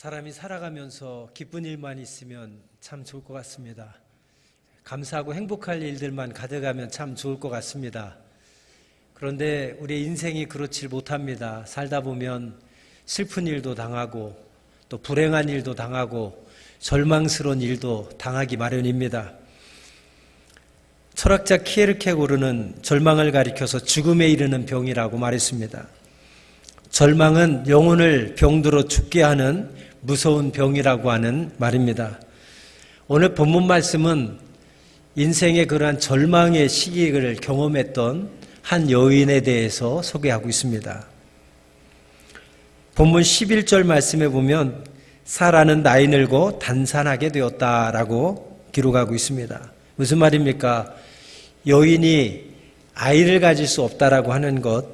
사람이 살아가면서 기쁜 일만 있으면 참 좋을 것 같습니다. 감사하고 행복할 일들만 가득하면 참 좋을 것 같습니다. 그런데 우리의 인생이 그렇지 못합니다. 살다 보면 슬픈 일도 당하고 또 불행한 일도 당하고 절망스러운 일도 당하기 마련입니다. 철학자 키에르케고르는 절망을 가리켜서 죽음에 이르는 병이라고 말했습니다. 절망은 영혼을 병들어 죽게 하는 무서운 병이라고 하는 말입니다. 오늘 본문 말씀은 인생의 그러한 절망의 시기를 경험했던 한 여인에 대해서 소개하고 있습니다. 본문 11절 말씀에 보면 사라는 나이 늙어 단산하게 되었다라고 기록하고 있습니다. 무슨 말입니까? 여인이 아이를 가질 수 없다라고 하는 것,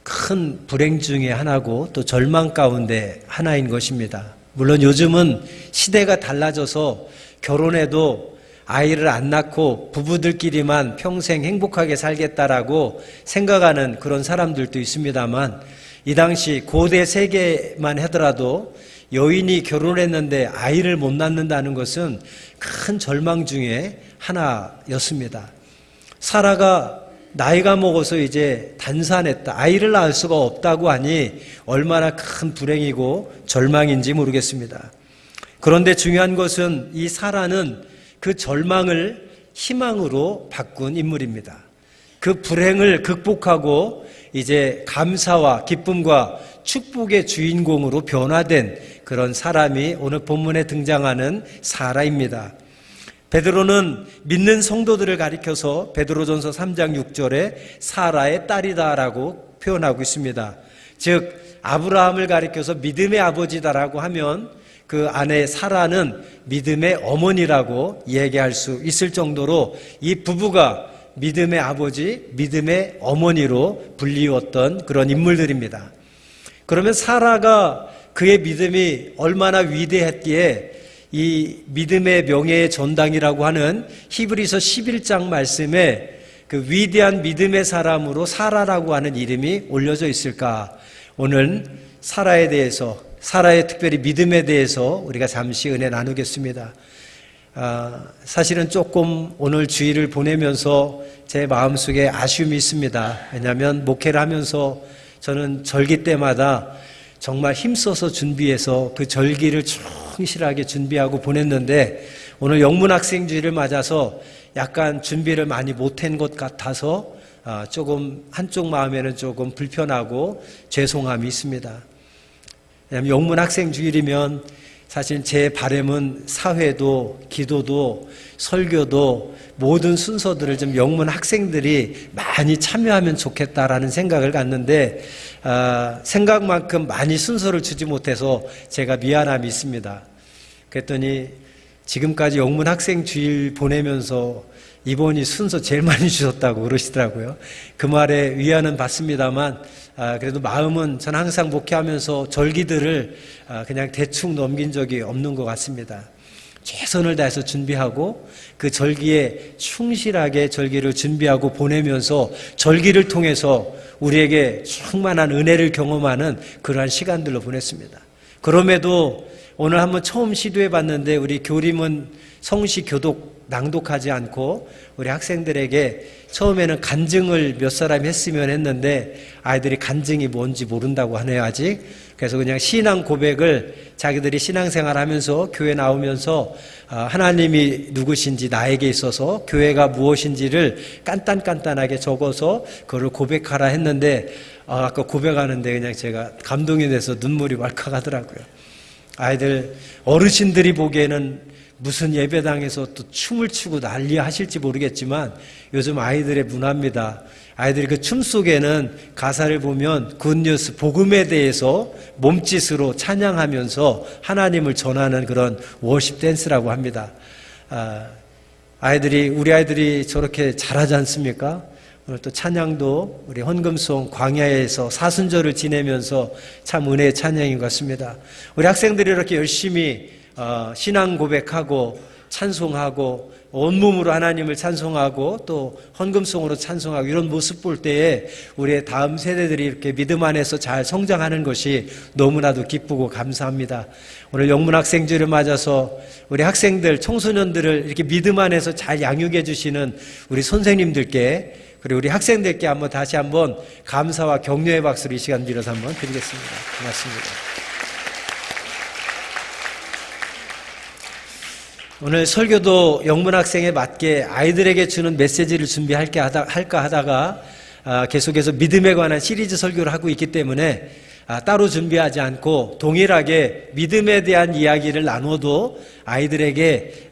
큰 불행 중에 하나고 또 절망 가운데 하나인 것입니다. 물론 요즘은 시대가 달라져서 결혼해도 아이를 안 낳고 부부들끼리만 평생 행복하게 살겠다라고 생각하는 그런 사람들도 있습니다만, 이 당시 고대 세계만 하더라도 여인이 결혼했는데 아이를 못 낳는다는 것은 큰 절망 중에 하나였습니다. 사라가 나이가 먹어서 이제 단산했다, 아이를 낳을 수가 없다고 하니 얼마나 큰 불행이고 절망인지 모르겠습니다. 그런데 중요한 것은 이 사라는 그 절망을 희망으로 바꾼 인물입니다. 그 불행을 극복하고 이제 감사와 기쁨과 축복의 주인공으로 변화된 그런 사람이 오늘 본문에 등장하는 사라입니다. 베드로는 믿는 성도들을 가리켜서 베드로전서 3장 6절에 사라의 딸이다라고 표현하고 있습니다. 즉 아브라함을 가리켜서 믿음의 아버지다라고 하면 그 아내 사라는 믿음의 어머니라고 얘기할 수 있을 정도로 이 부부가 믿음의 아버지, 믿음의 어머니로 불리웠던 그런 인물들입니다. 그러면 사라가 그의 믿음이 얼마나 위대했기에 이 믿음의 명예의 전당이라고 하는 히브리서 11장 말씀에 그 위대한 믿음의 사람으로 사라라고 하는 이름이 올려져 있을까? 오늘 사라에 대해서, 사라의 특별히 믿음에 대해서 우리가 잠시 은혜 나누겠습니다. 사실은 조금 오늘 주일을 보내면서 제 마음속에 아쉬움이 있습니다. 왜냐하면 목회를 하면서 저는 절기 때마다 정말 힘써서 준비해서 그 절기를 충실하게 준비하고 보냈는데 오늘 영문학생주의를 맞아서 약간 준비를 많이 못한 것 같아서 조금 한쪽 마음에는 조금 불편하고 죄송함이 있습니다. 왜냐하면 영문학생주일이면 사실 제 바람은 사회도 기도도 설교도 모든 순서들을 좀 영문 학생들이 많이 참여하면 좋겠다라는 생각을 갖는데 생각만큼 많이 순서를 주지 못해서 제가 미안함이 있습니다. 그랬더니 지금까지 영문 학생 주일 보내면서 이번이 순서 제일 많이 주셨다고 그러시더라고요. 그 말에 위안은 받습니다만 그래도 마음은 전 항상 목회하면서 절기들을 그냥 대충 넘긴 적이 없는 것 같습니다. 최선을 다해서 준비하고 그 절기에 충실하게 절기를 준비하고 보내면서 절기를 통해서 우리에게 충만한 은혜를 경험하는 그러한 시간들로 보냈습니다. 그럼에도 오늘 한번 처음 시도해 봤는데 우리 교림은 성시 교독 낭독하지 않고 우리 학생들에게 처음에는 간증을 몇 사람이 했으면 했는데 아이들이 간증이 뭔지 모른다고 하네요 아직. 그래서 그냥 신앙 고백을 자기들이 신앙생활 하면서 교회 나오면서 하나님이 누구신지 나에게 있어서 교회가 무엇인지를 간단하게 적어서 그걸 고백하라 했는데 아까 고백하는데 그냥 제가 감동이 돼서 눈물이 왈칵 하더라고요. 아이들 어르신들이 보기에는 무슨 예배당에서 또 춤을 추고 난리 하실지 모르겠지만 요즘 아이들의 문화입니다. 아이들이 그 춤 속에는 가사를 보면 굿뉴스, 복음에 대해서 몸짓으로 찬양하면서 하나님을 전하는 그런 워십 댄스라고 합니다. 우리 아이들이 저렇게 잘하지 않습니까? 오늘 또 찬양도 우리 헌금송 광야에서 사순절을 지내면서 참 은혜의 찬양인 것 같습니다. 우리 학생들이 이렇게 열심히 신앙 고백하고 찬송하고 온몸으로 하나님을 찬송하고 또 헌금송으로 찬송하고 이런 모습 볼 때에 우리의 다음 세대들이 이렇게 믿음 안에서 잘 성장하는 것이 너무나도 기쁘고 감사합니다. 오늘 영문학생주를 맞아서 우리 학생들, 청소년들을 이렇게 믿음 안에서 잘 양육해 주시는 우리 선생님들께 그리고 우리 학생들께 다시 한번 감사와 격려의 박수를 이 시간 빌어서 한번 드리겠습니다. 고맙습니다. 오늘 설교도 영문학생에 맞게 아이들에게 주는 메시지를 할까 하다가 계속해서 믿음에 관한 시리즈 설교를 하고 있기 때문에 따로 준비하지 않고 동일하게 믿음에 대한 이야기를 나눠도 아이들에게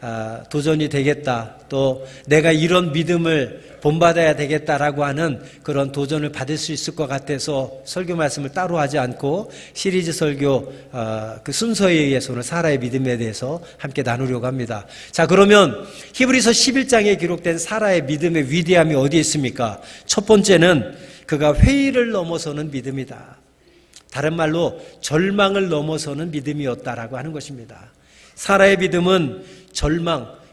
도전이 되겠다, 또 내가 이런 믿음을 본받아야 되겠다라고 하는 그런 도전을 받을 수 있을 것 같아서 설교 말씀을 따로 하지 않고 시리즈 설교 그 순서에 의해서 오늘 사라의 믿음에 대해서 함께 나누려고 합니다. 자, 그러면 히브리서 11장에 기록된 사라의 믿음의 위대함이 어디에 있습니까? 첫 번째는 그가 회의를 넘어서는 믿음이다. 다른 말로 절망을 넘어서는 믿음이었다라고 하는 것입니다. 사라의 믿음은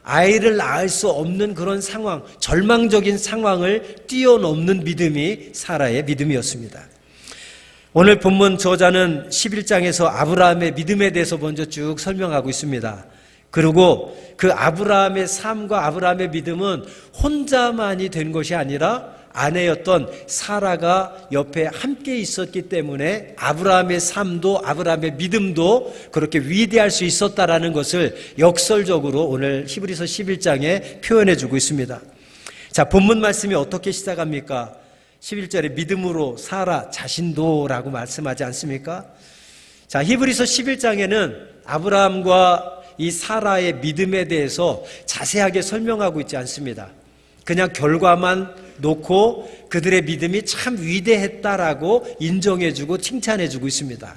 아이를 낳을 수 없는 그런 상황, 절망적인 상황을 뛰어넘는 믿음이 사라의 믿음이었습니다. 오늘 본문 저자는 11장에서 아브라함의 믿음에 대해서 먼저 쭉 설명하고 있습니다. 그리고 그 아브라함의 삶과 아브라함의 믿음은 혼자만이 된 것이 아니라 아내였던 사라가 옆에 함께 있었기 때문에 아브라함의 삶도 아브라함의 믿음도 그렇게 위대할 수 있었다라는 것을 역설적으로 오늘 히브리서 11장에 표현해 주고 있습니다. 자, 본문 말씀이 어떻게 시작합니까? 11절에 믿음으로 사라 자신도라고 말씀하지 않습니까? 자, 히브리서 11장에는 아브라함과 이 사라의 믿음에 대해서 자세하게 설명하고 있지 않습니다. 그냥 결과만 놓고 그들의 믿음이 참 위대했다라고 인정해주고 칭찬해주고 있습니다.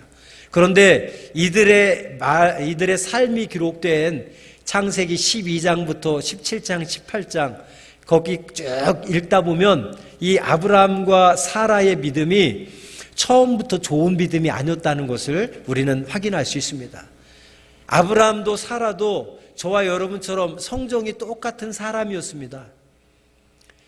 그런데 이들의 삶이 기록된 창세기 12장부터 17장, 18장 거기 쭉 읽다 보면 이 아브라함과 사라의 믿음이 처음부터 좋은 믿음이 아니었다는 것을 우리는 확인할 수 있습니다. 아브라함도 사라도 저와 여러분처럼 성정이 똑같은 사람이었습니다.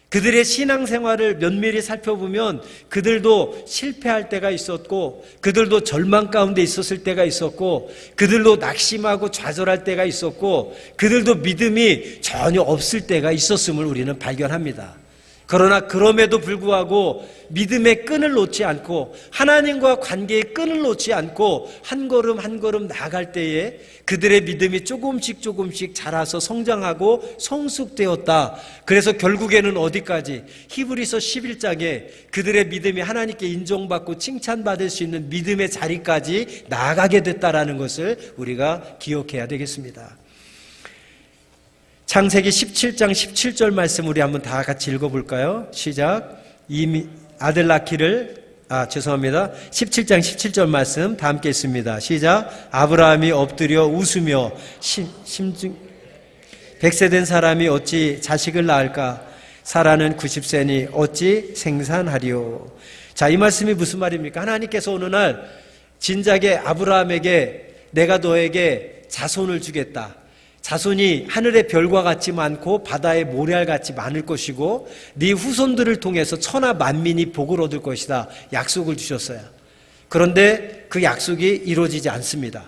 그들의 신앙생활을 면밀히 살펴보면 그들도 실패할 때가 있었고 그들도 절망 가운데 있었을 때가 있었고 그들도 낙심하고 좌절할 때가 있었고 그들도 믿음이 전혀 없을 때가 있었음을 우리는 발견합니다. 그러나 그럼에도 불구하고 믿음의 끈을 놓지 않고 하나님과 관계의 끈을 놓지 않고 한 걸음 한 걸음 나아갈 때에 그들의 믿음이 조금씩 자라서 성장하고 성숙되었다. 그래서 결국에는 어디까지? 히브리서 11장에 그들의 믿음이 하나님께 인정받고 칭찬받을 수 있는 믿음의 자리까지 나아가게 됐다라는 것을 우리가 기억해야 되겠습니다. 창세기 17장 17절 말씀 우리 한번 다 같이 읽어볼까요? 시작. 아들 낳기를 17장 17절 말씀 다 함께 읽습니다. 시작. 아브라함이 엎드려 웃으며 심중 100세 된 사람이 어찌 자식을 낳을까? 사라는 90세니 어찌 생산하리요? 자, 이 말씀이 무슨 말입니까? 하나님께서 어느 날 진작에 아브라함에게 내가 너에게 자손을 주겠다. 자손이 하늘의 별과 같이 많고 바다의 모래알 같이 많을 것이고 네 후손들을 통해서 천하 만민이 복을 얻을 것이다. 약속을 주셨어요. 그런데 그 약속이 이루어지지 않습니다.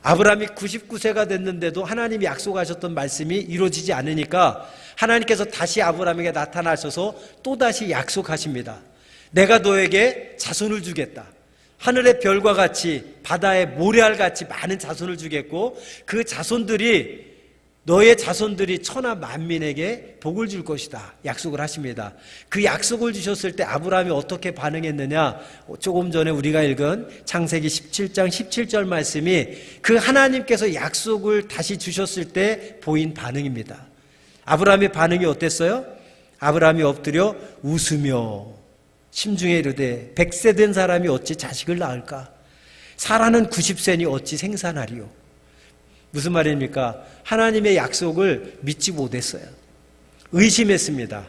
아브라함이 99세가 됐는데도 하나님이 약속하셨던 말씀이 이루어지지 않으니까 하나님께서 다시 아브라함에게 나타나셔서 또다시 약속하십니다. 내가 너에게 자손을 주겠다. 하늘의 별과 같이 바다의 모래알 같이 많은 자손을 주겠고 그 자손들이 너의 자손들이 천하 만민에게 복을 줄 것이다. 약속을 하십니다. 그 약속을 주셨을 때 아브라함이 어떻게 반응했느냐? 조금 전에 우리가 읽은 창세기 17장 17절 말씀이 그 하나님께서 약속을 다시 주셨을 때 보인 반응입니다. 아브라함의 반응이 어땠어요? 아브라함이 엎드려 웃으며 심중에 이르되 100세 된 사람이 어찌 자식을 낳을까? 사라는 90세니 어찌 생산하리요? 무슨 말입니까? 하나님의 약속을 믿지 못했어요. 의심했습니다.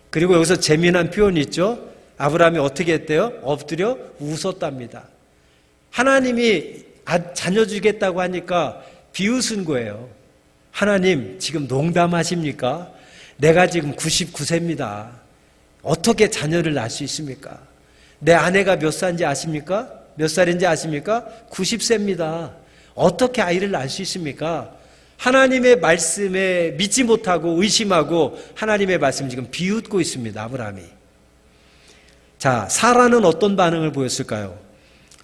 그리고 여기서 재미난 표현이 있죠. 아브라함이 어떻게 했대요? 엎드려 웃었답니다. 하나님이 자녀 주겠다고 하니까 비웃은 거예요. 하나님 지금 농담하십니까? 내가 지금 99세입니다. 어떻게 자녀를 낳을 수 있습니까? 내 아내가 몇 살인지 아십니까? 몇 살인지 아십니까? 90세입니다. 어떻게 아이를 낳을 수 있습니까? 하나님의 말씀에 믿지 못하고 의심하고 하나님의 말씀을 지금 비웃고 있습니다. 아브라함이. 자, 사라는 어떤 반응을 보였을까요?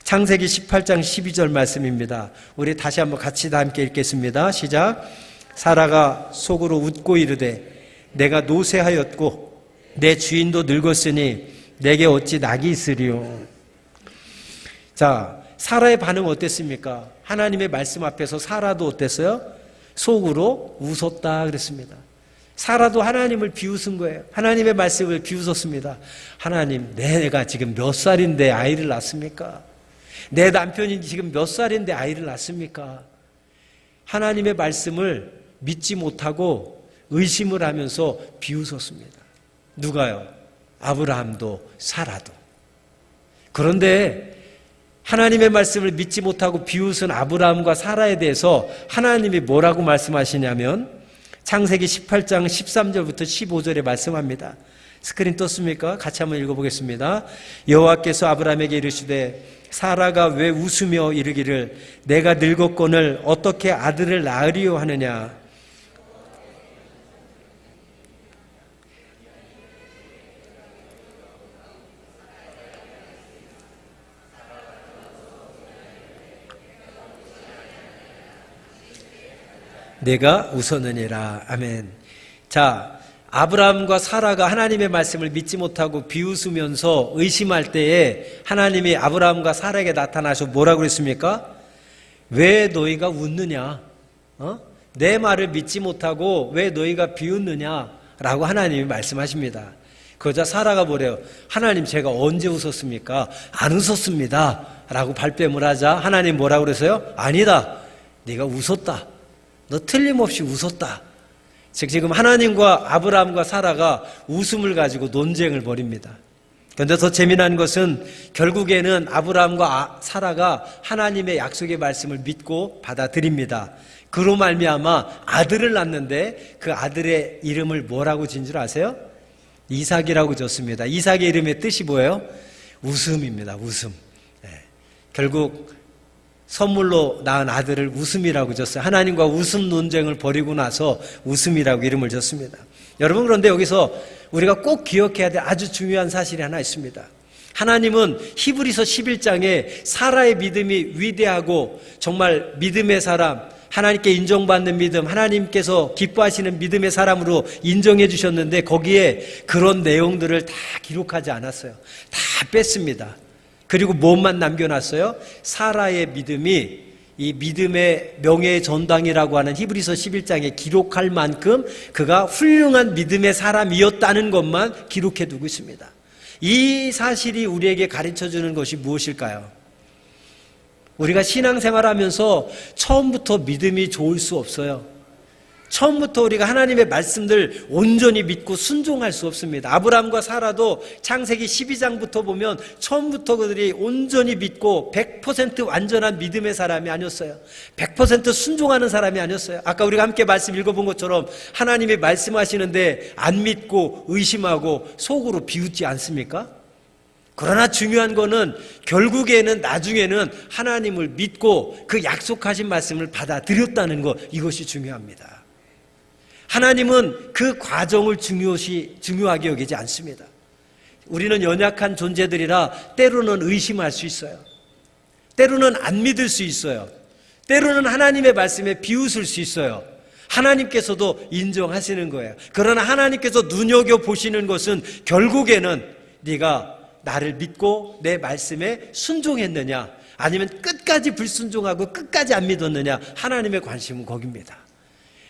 창세기 18장 12절 말씀입니다. 우리 다시 한번 같이 다 함께 읽겠습니다. 시작. 사라가 속으로 웃고 이르되 내가 노쇠하였고 내 주인도 늙었으니 내게 어찌 낙이 있으리요. 자, 사라의 반응 어땠습니까? 하나님의 말씀 앞에서 사라도 어땠어요? 속으로 웃었다 그랬습니다. 사라도 하나님을 비웃은 거예요. 하나님의 말씀을 비웃었습니다. 하나님, 내가 지금 몇 살인데 아이를 낳습니까? 내 남편이 지금 몇 살인데 아이를 낳습니까? 하나님의 말씀을 믿지 못하고 의심을 하면서 비웃었습니다. 누가요? 아브라함도 사라도. 그런데 하나님의 말씀을 믿지 못하고 비웃은 아브라함과 사라에 대해서 하나님이 뭐라고 말씀하시냐면 창세기 18장 13절부터 15절에 말씀합니다. 스크린 떴습니까? 같이 한번 읽어보겠습니다. 여호와께서 아브라함에게 이르시되 사라가 왜 웃으며 이르기를 내가 늙었거늘 어떻게 아들을 낳으리요 하느냐. 내가 웃었느니라. 아멘. 자, 아브라함과 사라가 하나님의 말씀을 믿지 못하고 비웃으면서 의심할 때에 하나님이 아브라함과 사라에게 나타나셔 뭐라고 그랬습니까? 왜 너희가 웃느냐? 내 말을 믿지 못하고 왜 너희가 비웃느냐? 라고 하나님이 말씀하십니다. 그러자 사라가 뭐래요? 하나님, 제가 언제 웃었습니까? 안 웃었습니다. 라고 발뺌을 하자 하나님 뭐라고 그랬어요? 아니다. 네가 웃었다. 너 틀림없이 웃었다. 즉 지금 하나님과 아브라함과 사라가 웃음을 가지고 논쟁을 벌입니다. 그런데 더 재미난 것은 결국에는 아브라함과 사라가 하나님의 약속의 말씀을 믿고 받아들입니다. 그로 말미암아 아들을 낳는데 그 아들의 이름을 뭐라고 지은 줄 아세요? 이삭이라고 졌습니다. 이삭의 이름의 뜻이 뭐예요? 웃음입니다. 웃음. 결국 선물로 낳은 아들을 웃음이라고 졌어요. 하나님과 웃음 논쟁을 벌이고 나서 웃음이라고 이름을 졌습니다. 여러분, 그런데 여기서 우리가 꼭 기억해야 될 아주 중요한 사실이 하나 있습니다. 하나님은 히브리서 11장에 사라의 믿음이 위대하고 정말 믿음의 사람, 하나님께 인정받는 믿음, 하나님께서 기뻐하시는 믿음의 사람으로 인정해 주셨는데 거기에 그런 내용들을 다 기록하지 않았어요. 다 뺐습니다. 그리고 무엇만 남겨놨어요? 사라의 믿음이 이 믿음의 명예의 전당이라고 하는 히브리서 11장에 기록할 만큼 그가 훌륭한 믿음의 사람이었다는 것만 기록해 두고 있습니다. 이 사실이 우리에게 가르쳐주는 것이 무엇일까요? 우리가 신앙생활하면서 처음부터 믿음이 좋을 수 없어요. 처음부터 우리가 하나님의 말씀들 온전히 믿고 순종할 수 없습니다. 아브라함과 사라도 창세기 12장부터 보면 처음부터 그들이 온전히 믿고 100% 완전한 믿음의 사람이 아니었어요. 100% 순종하는 사람이 아니었어요. 아까 우리가 함께 말씀 읽어본 것처럼 하나님이 말씀하시는데 안 믿고 의심하고 속으로 비웃지 않습니까? 그러나 중요한 거는 결국에는 나중에는 하나님을 믿고 그 약속하신 말씀을 받아들였다는 것, 이것이 중요합니다. 하나님은 그 과정을 중요하게 여기지 않습니다. 우리는 연약한 존재들이라 때로는 의심할 수 있어요. 때로는 안 믿을 수 있어요. 때로는 하나님의 말씀에 비웃을 수 있어요. 하나님께서도 인정하시는 거예요. 그러나 하나님께서 눈여겨보시는 것은 결국에는 네가 나를 믿고 내 말씀에 순종했느냐, 아니면 끝까지 불순종하고 끝까지 안 믿었느냐, 하나님의 관심은 거기입니다.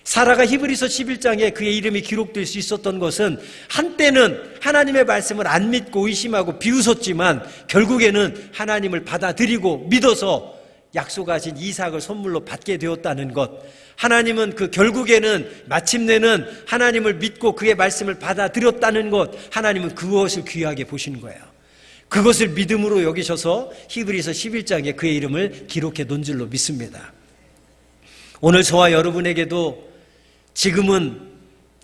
사라가 히브리서 11장에 그의 이름이 기록될 수 있었던 것은 한때는 하나님의 말씀을 안 믿고 의심하고 비웃었지만 결국에는 하나님을 받아들이고 믿어서 약속하신 이삭을 선물로 받게 되었다는 것, 하나님은 그 결국에는 마침내는 하나님을 믿고 그의 말씀을 받아들였다는 것, 하나님은 그것을 귀하게 보시는 거예요. 그것을 믿음으로 여기셔서 히브리서 11장에 그의 이름을 기록해 놓은 줄로 믿습니다. 오늘 저와 여러분에게도 지금은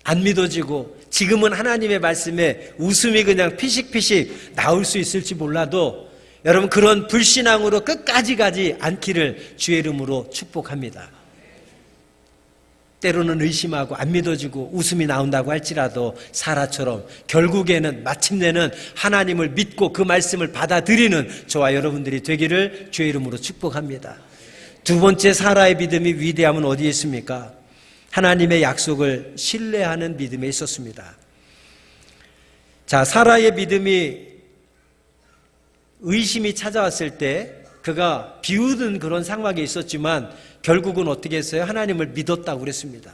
안 믿어지고 지금은 하나님의 말씀에 웃음이 그냥 피식피식 나올 수 있을지 몰라도 여러분 그런 불신앙으로 끝까지 가지 않기를 주의 이름으로 축복합니다. 때로는 의심하고 안 믿어지고 웃음이 나온다고 할지라도 사라처럼 결국에는 마침내는 하나님을 믿고 그 말씀을 받아들이는 저와 여러분들이 되기를 주의 이름으로 축복합니다. 두 번째 사라의 믿음이 위대함은 어디에 있습니까? 하나님의 약속을 신뢰하는 믿음에 있었습니다. 자, 사라의 믿음이 의심이 찾아왔을 때 그가 비웃는 그런 상황에 있었지만 결국은 어떻게 했어요? 하나님을 믿었다고 그랬습니다.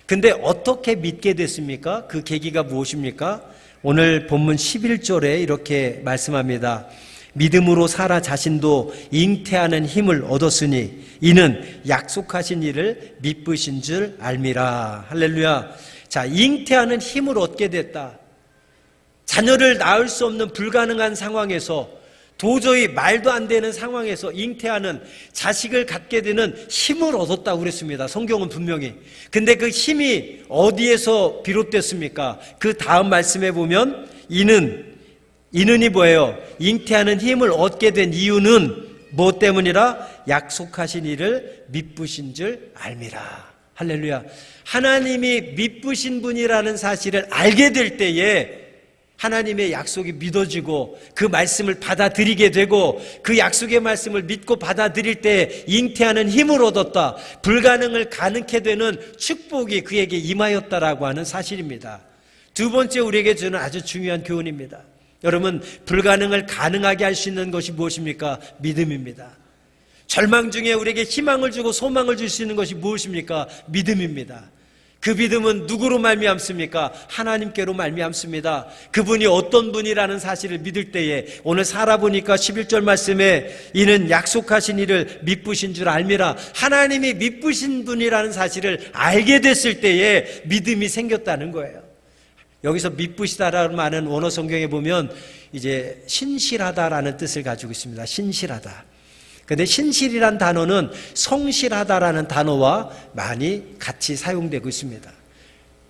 근데 어떻게 믿게 됐습니까? 그 계기가 무엇입니까? 오늘 본문 11절에 이렇게 말씀합니다. 믿음으로 사라 자신도 잉태하는 힘을 얻었으니 이는 약속하신 일을 믿으신 줄 알미라. 할렐루야. 자, 잉태하는 힘을 얻게 됐다. 자녀를 낳을 수 없는 불가능한 상황에서 도저히 말도 안 되는 상황에서 잉태하는 자식을 갖게 되는 힘을 얻었다고 그랬습니다. 성경은 분명히. 근데 그 힘이 어디에서 비롯됐습니까? 그 다음 말씀에 보면 이는이 뭐예요? 잉태하는 힘을 얻게 된 이유는 무엇 때문이라? 약속하신 이를 믿으신 줄 알미라. 할렐루야. 하나님이 믿으신 분이라는 사실을 알게 될 때에 하나님의 약속이 믿어지고 그 말씀을 받아들이게 되고 그 약속의 말씀을 믿고 받아들일 때 잉태하는 힘을 얻었다. 불가능을 가능케 되는 축복이 그에게 임하였다라고 하는 사실입니다. 두 번째 우리에게 주는 아주 중요한 교훈입니다. 여러분, 불가능을 가능하게 할 수 있는 것이 무엇입니까? 믿음입니다. 절망 중에 우리에게 희망을 주고 소망을 줄 수 있는 것이 무엇입니까? 믿음입니다. 그 믿음은 누구로 말미암습니까? 하나님께로 말미암습니다. 그분이 어떤 분이라는 사실을 믿을 때에 오늘 살아보니까 11절 말씀에 이는 약속하신 일을 믿으신 줄 알미라. 하나님이 믿으신 분이라는 사실을 알게 됐을 때에 믿음이 생겼다는 거예요. 여기서 믿으시다라는 말은 원어 성경에 보면 이제 신실하다라는 뜻을 가지고 있습니다. 신실하다. 근데 신실이란 단어는 성실하다라는 단어와 많이 같이 사용되고 있습니다.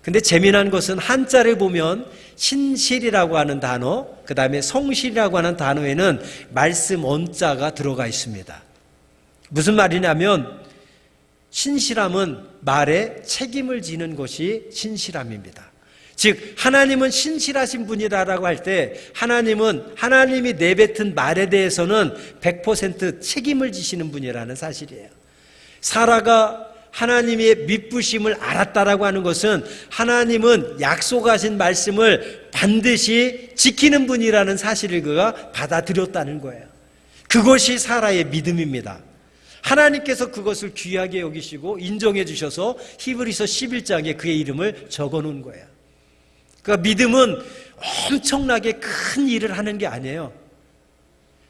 근데 재미난 것은 한자를 보면 신실이라고 하는 단어, 그 다음에 성실이라고 하는 단어에는 말씀 언자가 들어가 있습니다. 무슨 말이냐면 신실함은 말에 책임을 지는 것이 신실함입니다. 즉 하나님은 신실하신 분이라고 할 때 하나님이 내뱉은 말에 대해서는 100% 책임을 지시는 분이라는 사실이에요. 사라가 하나님의 믿으심을 알았다라고 하는 것은 하나님은 약속하신 말씀을 반드시 지키는 분이라는 사실을 그가 받아들였다는 거예요. 그것이 사라의 믿음입니다. 하나님께서 그것을 귀하게 여기시고 인정해 주셔서 히브리서 11장에 그의 이름을 적어 놓은 거예요. 그러니까 믿음은 엄청나게 큰 일을 하는 게 아니에요.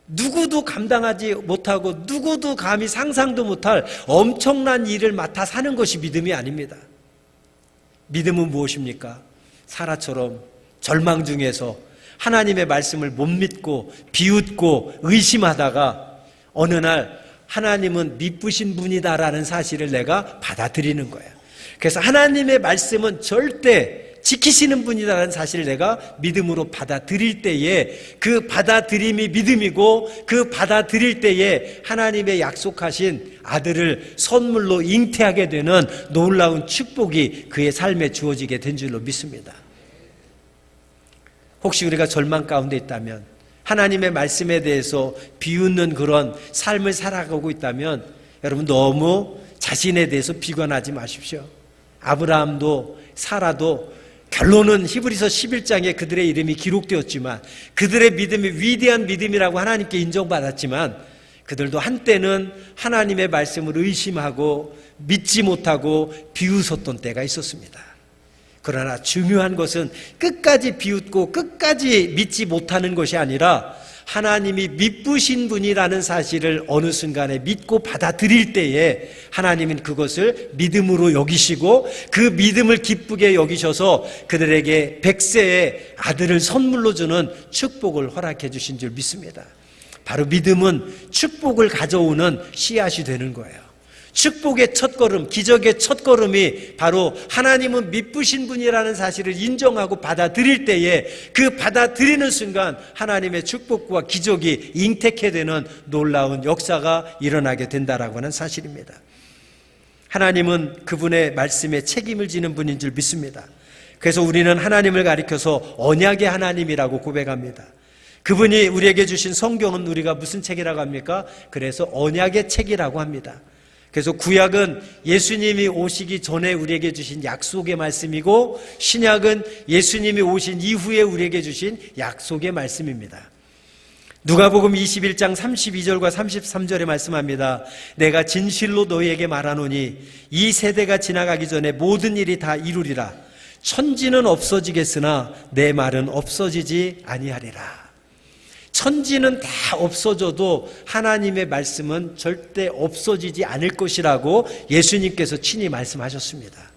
누구도 감당하지 못하고 누구도 감히 상상도 못할 엄청난 일을 맡아 사는 것이 믿음이 아닙니다. 믿음은 무엇입니까? 사라처럼 절망 중에서 하나님의 말씀을 못 믿고 비웃고 의심하다가 어느 날 하나님은 믿으신 분이다라는 사실을 내가 받아들이는 거예요. 그래서 하나님의 말씀은 절대 지키시는 분이라는 사실을 내가 믿음으로 받아들일 때에 그 받아들임이 믿음이고 그 받아들일 때에 하나님의 약속하신 아들을 선물로 잉태하게 되는 놀라운 축복이 그의 삶에 주어지게 된 줄로 믿습니다. 혹시 우리가 절망 가운데 있다면 하나님의 말씀에 대해서 비웃는 그런 삶을 살아가고 있다면 여러분 너무 자신에 대해서 비관하지 마십시오. 아브라함도 사라도 결론은 히브리서 11장에 그들의 이름이 기록되었지만 그들의 믿음이 위대한 믿음이라고 하나님께 인정받았지만 그들도 한때는 하나님의 말씀을 의심하고 믿지 못하고 비웃었던 때가 있었습니다. 그러나 중요한 것은 끝까지 비웃고 끝까지 믿지 못하는 것이 아니라 하나님이 믿으신 분이라는 사실을 어느 순간에 믿고 받아들일 때에 하나님은 그것을 믿음으로 여기시고 그 믿음을 기쁘게 여기셔서 그들에게 100세의 아들을 선물로 주는 축복을 허락해 주신 줄 믿습니다. 바로 믿음은 축복을 가져오는 씨앗이 되는 거예요. 축복의 첫걸음, 기적의 첫걸음이 바로 하나님은 미쁘신 분이라는 사실을 인정하고 받아들일 때에 그 받아들이는 순간 하나님의 축복과 기적이 잉태케 되는 놀라운 역사가 일어나게 된다라고 하는 사실입니다. 하나님은 그분의 말씀에 책임을 지는 분인 줄 믿습니다. 그래서 우리는 하나님을 가리켜서 언약의 하나님이라고 고백합니다. 그분이 우리에게 주신 성경은 우리가 무슨 책이라고 합니까? 그래서 언약의 책이라고 합니다. 그래서 구약은 예수님이 오시기 전에 우리에게 주신 약속의 말씀이고, 신약은 예수님이 오신 이후에 우리에게 주신 약속의 말씀입니다. 누가복음 21장 32절과 33절에 말씀합니다. 내가 진실로 너희에게 말하노니 이 세대가 지나가기 전에 모든 일이 다 이루리라. 천지는 없어지겠으나 내 말은 없어지지 아니하리라. 천지는 다 없어져도 하나님의 말씀은 절대 없어지지 않을 것이라고 예수님께서 친히 말씀하셨습니다.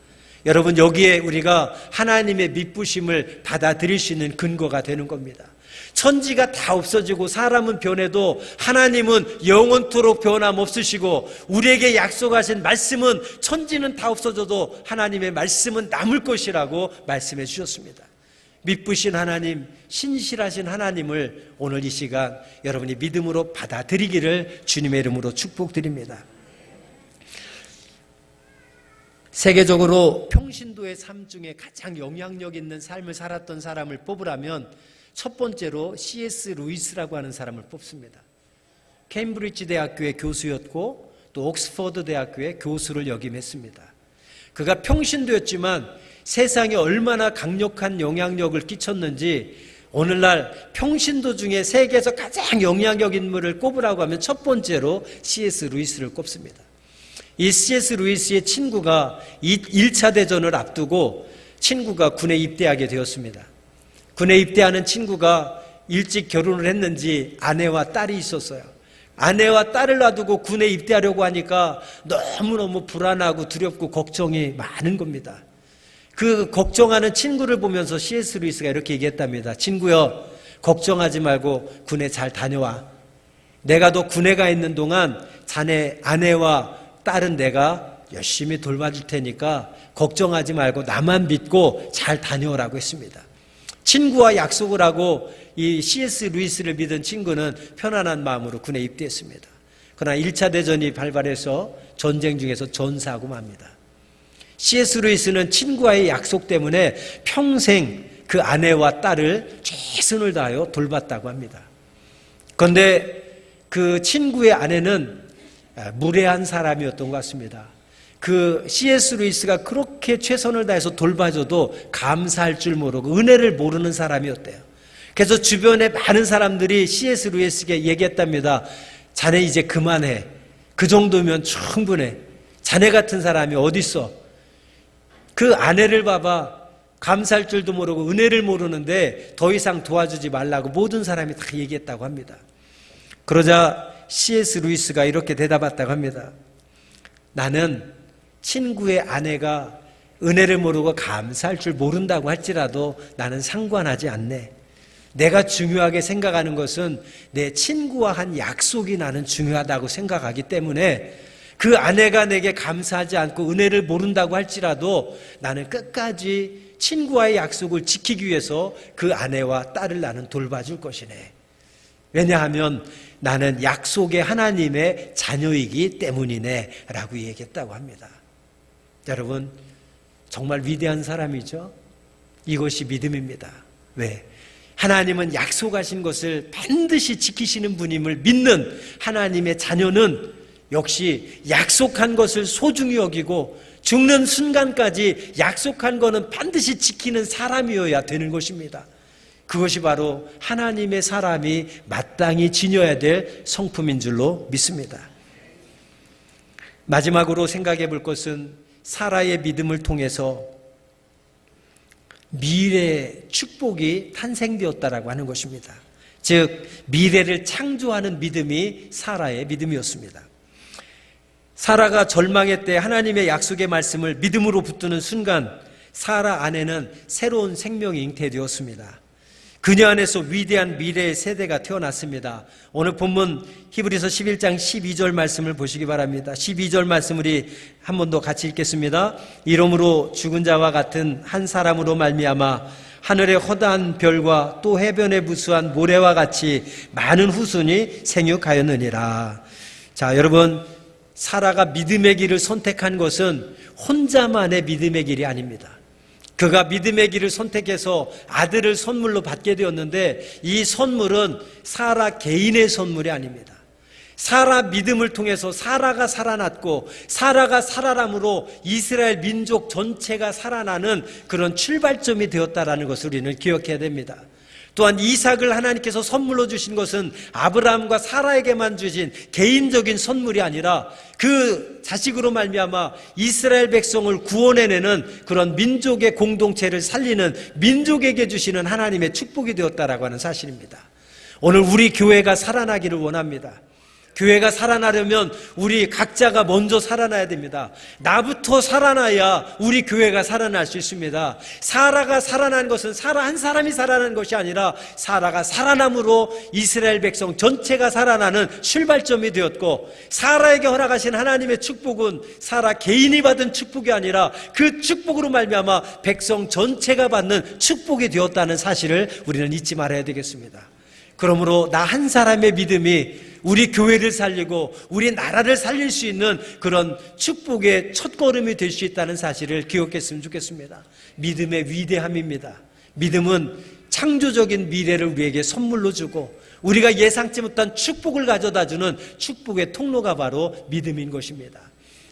여러분, 여기에 우리가 하나님의 미쁘심을 받아들일 수 있는 근거가 되는 겁니다. 천지가 다 없어지고 사람은 변해도 하나님은 영원토록 변함없으시고, 우리에게 약속하신 말씀은 천지는 다 없어져도 하나님의 말씀은 남을 것이라고 말씀해 주셨습니다. 미쁘신 하나님, 신실하신 하나님을 오늘 이 시간 여러분이 믿음으로 받아들이기를 주님의 이름으로 축복드립니다. 세계적으로 평신도의 삶 중에 가장 영향력 있는 삶을 살았던 사람을 뽑으라면 첫 번째로 C.S. 루이스라고 하는 사람을 뽑습니다. 케임브리지 대학교의 교수였고 또 옥스퍼드 대학교의 교수를 역임했습니다. 그가 평신도였지만 세상에 얼마나 강력한 영향력을 끼쳤는지, 오늘날 평신도 중에 세계에서 가장 영향력 인물을 꼽으라고 하면 첫 번째로 C.S. 루이스를 꼽습니다. 이 C.S. 루이스의 친구가 1차 대전을 앞두고 친구가 군에 입대하게 되었습니다. 군에 입대하는 친구가 일찍 결혼을 했는지 아내와 딸이 있었어요. 아내와 딸을 놔두고 군에 입대하려고 하니까 너무너무 불안하고 두렵고 걱정이 많은 겁니다. 그 걱정하는 친구를 보면서 C.S. 루이스가 이렇게 얘기했답니다. 친구여, 걱정하지 말고 군에 잘 다녀와. 내가 너 군에 가 있는 동안 자네 아내와 딸은 내가 열심히 돌봐줄 테니까 걱정하지 말고 나만 믿고 잘 다녀오라고 했습니다. 친구와 약속을 하고 이 C.S. 루이스를 믿은 친구는 편안한 마음으로 군에 입대했습니다. 그러나 1차 대전이 발발해서 전쟁 중에서 전사하고 맙니다. C.S. 루이스는 친구와의 약속 때문에 평생 그 아내와 딸을 최선을 다하여 돌봤다고 합니다. 그런데 그 친구의 아내는 무례한 사람이었던 것 같습니다. 그 C.S. 루이스가 그렇게 최선을 다해서 돌봐줘도 감사할 줄 모르고 은혜를 모르는 사람이었대요. 그래서 주변에 많은 사람들이 C.S. 루이스에게 얘기했답니다. 자네 이제 그만해. 그 정도면 충분해. 자네 같은 사람이 어디 있어? 그 아내를 봐봐. 감사할 줄도 모르고 은혜를 모르는데 더 이상 도와주지 말라고 모든 사람이 다 얘기했다고 합니다. 그러자 C.S. 루이스가 이렇게 대답했다고 합니다. 나는 친구의 아내가 은혜를 모르고 감사할 줄 모른다고 할지라도 나는 상관하지 않네. 내가 중요하게 생각하는 것은 내 친구와 한 약속이 나는 중요하다고 생각하기 때문에 그 아내가 내게 감사하지 않고 은혜를 모른다고 할지라도 나는 끝까지 친구와의 약속을 지키기 위해서 그 아내와 딸을 나는 돌봐줄 것이네. 왜냐하면 나는 약속의 하나님의 자녀이기 때문이네 라고 얘기했다고 합니다. 여러분, 정말 위대한 사람이죠. 이것이 믿음입니다. 왜? 하나님은 약속하신 것을 반드시 지키시는 분임을 믿는 하나님의 자녀는 역시 약속한 것을 소중히 여기고 죽는 순간까지 약속한 것은 반드시 지키는 사람이어야 되는 것입니다. 그것이 바로 하나님의 사람이 마땅히 지녀야 될 성품인 줄로 믿습니다. 마지막으로 생각해 볼 것은 사라의 믿음을 통해서 미래의 축복이 탄생되었다라고 하는 것입니다. 즉 미래를 창조하는 믿음이 사라의 믿음이었습니다. 사라가 절망의 때 하나님의 약속의 말씀을 믿음으로 붙드는 순간 사라 안에는 새로운 생명이 잉태되었습니다. 그녀 안에서 위대한 미래의 세대가 태어났습니다. 오늘 본문 히브리서 11장 12절 말씀을 보시기 바랍니다. 12절 말씀 우리 한 번 더 같이 읽겠습니다. 이러므로 죽은 자와 같은 한 사람으로 말미암아 하늘의 허다한 별과 또 해변에 부수한 모래와 같이 많은 후손이 생육하였느니라. 자, 여러분, 사라가 믿음의 길을 선택한 것은 혼자만의 믿음의 길이 아닙니다. 그가 믿음의 길을 선택해서 아들을 선물로 받게 되었는데 이 선물은 사라 개인의 선물이 아닙니다. 사라 믿음을 통해서 사라가 살아났고 사라가 살아남으로 이스라엘 민족 전체가 살아나는 그런 출발점이 되었다라는 것을 우리는 기억해야 됩니다. 또한 이삭을 하나님께서 선물로 주신 것은 아브라함과 사라에게만 주신 개인적인 선물이 아니라 그 자식으로 말미암아 이스라엘 백성을 구원해내는 그런 민족의 공동체를 살리는 민족에게 주시는 하나님의 축복이 되었다라고 하는 사실입니다. 오늘 우리 교회가 살아나기를 원합니다. 교회가 살아나려면 우리 각자가 먼저 살아나야 됩니다. 나부터 살아나야 우리 교회가 살아날 수 있습니다. 사라가 살아난 것은 사라 한 사람이 살아난 것이 아니라 사라가 살아남으로 이스라엘 백성 전체가 살아나는 출발점이 되었고, 사라에게 허락하신 하나님의 축복은 사라 개인이 받은 축복이 아니라 그 축복으로 말미암아 백성 전체가 받는 축복이 되었다는 사실을 우리는 잊지 말아야 되겠습니다. 그러므로 나 한 사람의 믿음이 우리 교회를 살리고 우리 나라를 살릴 수 있는 그런 축복의 첫걸음이 될 수 있다는 사실을 기억했으면 좋겠습니다. 믿음의 위대함입니다. 믿음은 창조적인 미래를 우리에게 선물로 주고 우리가 예상치 못한 축복을 가져다주는 축복의 통로가 바로 믿음인 것입니다.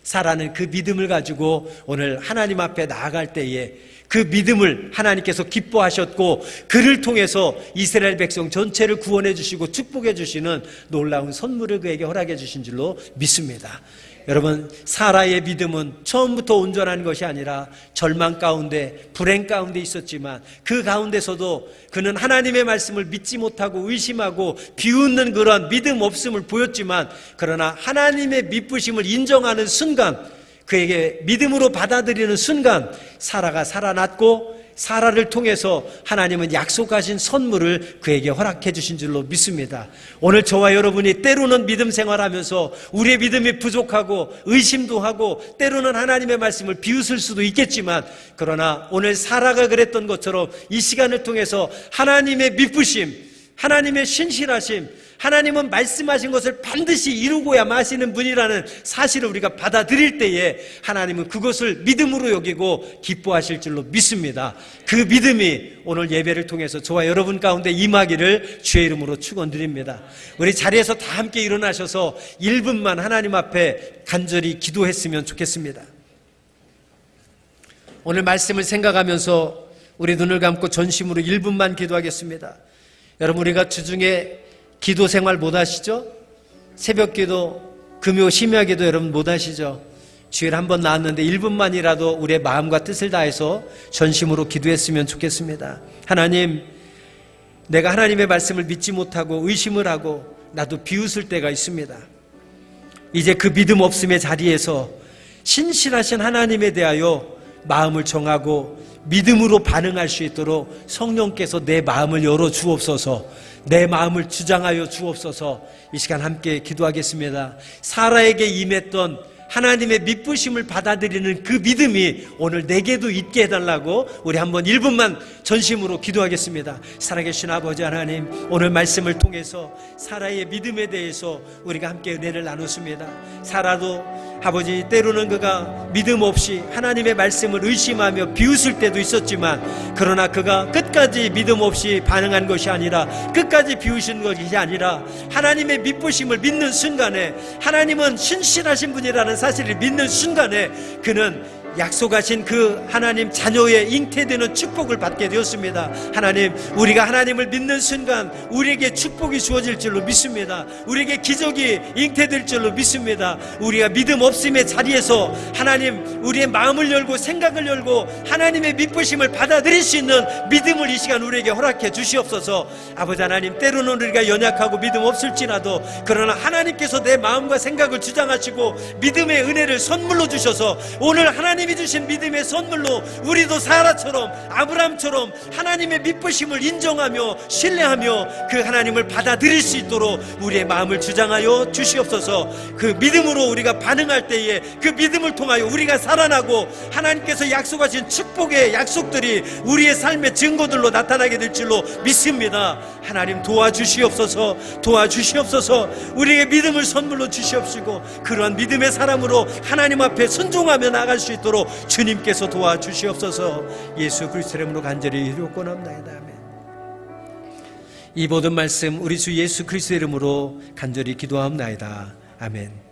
사라는 그 믿음을 가지고 오늘 하나님 앞에 나아갈 때에 그 믿음을 하나님께서 기뻐하셨고 그를 통해서 이스라엘 백성 전체를 구원해 주시고 축복해 주시는 놀라운 선물을 그에게 허락해 주신 줄로 믿습니다. 여러분, 사라의 믿음은 처음부터 온전한 것이 아니라 절망 가운데 불행 가운데 있었지만 그 가운데서도 그는 하나님의 말씀을 믿지 못하고 의심하고 비웃는 그런 믿음 없음을 보였지만 그러나 하나님의 믿으심을 인정하는 순간, 그에게 믿음으로 받아들이는 순간 사라가 살아났고 사라를 통해서 하나님은 약속하신 선물을 그에게 허락해 주신 줄로 믿습니다. 오늘 저와 여러분이 때로는 믿음 생활하면서 우리의 믿음이 부족하고 의심도 하고 때로는 하나님의 말씀을 비웃을 수도 있겠지만, 그러나 오늘 사라가 그랬던 것처럼 이 시간을 통해서 하나님의 믿으심, 하나님의 신실하심, 하나님은 말씀하신 것을 반드시 이루고야 마시는 분이라는 사실을 우리가 받아들일 때에 하나님은 그것을 믿음으로 여기고 기뻐하실 줄로 믿습니다. 그 믿음이 오늘 예배를 통해서 저와 여러분 가운데 임하기를 주의 이름으로 축원드립니다. 우리 자리에서 다 함께 일어나셔서 1분만 하나님 앞에 간절히 기도했으면 좋겠습니다. 오늘 말씀을 생각하면서 우리 눈을 감고 전심으로 1분만 기도하겠습니다. 여러분, 우리가 주중에 기도 생활 못 하시죠? 새벽 기도, 금요 심야 기도 여러분 못 하시죠? 주일 한번 나왔는데 1분만이라도 우리의 마음과 뜻을 다해서 전심으로 기도했으면 좋겠습니다. 하나님, 내가 하나님의 말씀을 믿지 못하고 의심을 하고 나도 비웃을 때가 있습니다. 이제 그 믿음 없음의 자리에서 신실하신 하나님에 대하여 마음을 정하고 믿음으로 반응할 수 있도록 성령께서 내 마음을 열어 주옵소서. 내 마음을 주장하여 주옵소서. 이 시간 함께 기도하겠습니다. 사라에게 임했던 하나님의 믿으심을 받아들이는 그 믿음이 오늘 내게도 있게 해달라고 우리 한번 1분만 전심으로 기도하겠습니다. 살아계신 아버지 하나님, 오늘 말씀을 통해서 사라의 믿음에 대해서 우리가 함께 은혜를 나눴습니다. 사라도 아버지, 때로는 그가 믿음 없이 하나님의 말씀을 의심하며 비웃을 때도 있었지만, 그러나 그가 끝까지 믿음 없이 반응한 것이 아니라, 끝까지 비웃은 것이 아니라 하나님의 믿으심을 믿는 순간에, 하나님은 신실하신 분이라는 사실을 믿는 순간에 그는 약속하신 그 하나님 자녀의 잉태되는 축복을 받게 되었습니다. 하나님, 우리가 하나님을 믿는 순간 우리에게 축복이 주어질 줄로 믿습니다. 우리에게 기적이 잉태될 줄로 믿습니다. 우리가 믿음 없음의 자리에서 하나님, 우리의 마음을 열고 생각을 열고 하나님의 믿으심을 받아들일 수 있는 믿음을 이 시간 우리에게 허락해 주시옵소서. 아버지 하나님, 때로는 우리가 연약하고 믿음 없을지라도, 그러나 하나님께서 내 마음과 생각을 주장하시고 믿음의 은혜를 선물로 주셔서 오늘 하나님 하나님이 주신 믿음의 선물로 우리도 사라처럼 아브라함처럼 하나님의 믿으심을 인정하며 신뢰하며 그 하나님을 받아들일 수 있도록 우리의 마음을 주장하여 주시옵소서. 그 믿음으로 우리가 반응할 때에 그 믿음을 통하여 우리가 살아나고 하나님께서 약속하신 축복의 약속들이 우리의 삶의 증거들로 나타나게 될 줄로 믿습니다. 하나님 도와주시옵소서. 도와주시옵소서. 우리에게 믿음을 선물로 주시옵시고 그러한 믿음의 사람으로 하나님 앞에 순종하며 나아갈 수 있도록 주님께서 도와주시옵소서. 예수 그리스도의 이름으로 간절히 기도하옵나이다. 아멘. 이 모든 말씀 우리 주 예수 그리스도의 이름으로 간절히 기도하옵나이다. 아멘.